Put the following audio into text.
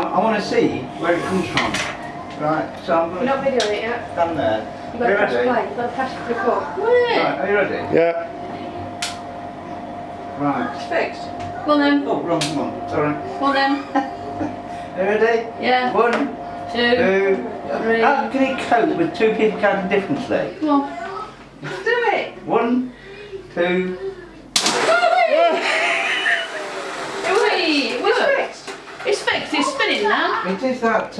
I want to see where it comes from. Right, so I'm going You're to not videoing it yet. stand there. You've got to press play. You've got to press record. Right, are you ready? Yeah. Right. It's fixed. Go on then. Oh, wrong one. Sorry. Go on then. Are you ready? Yeah. 1, 2, 3. How can it cope with two people counting differently? Come on. Do it. 1, 2. It's fixed. It's fixed. It's spinning now. It is that.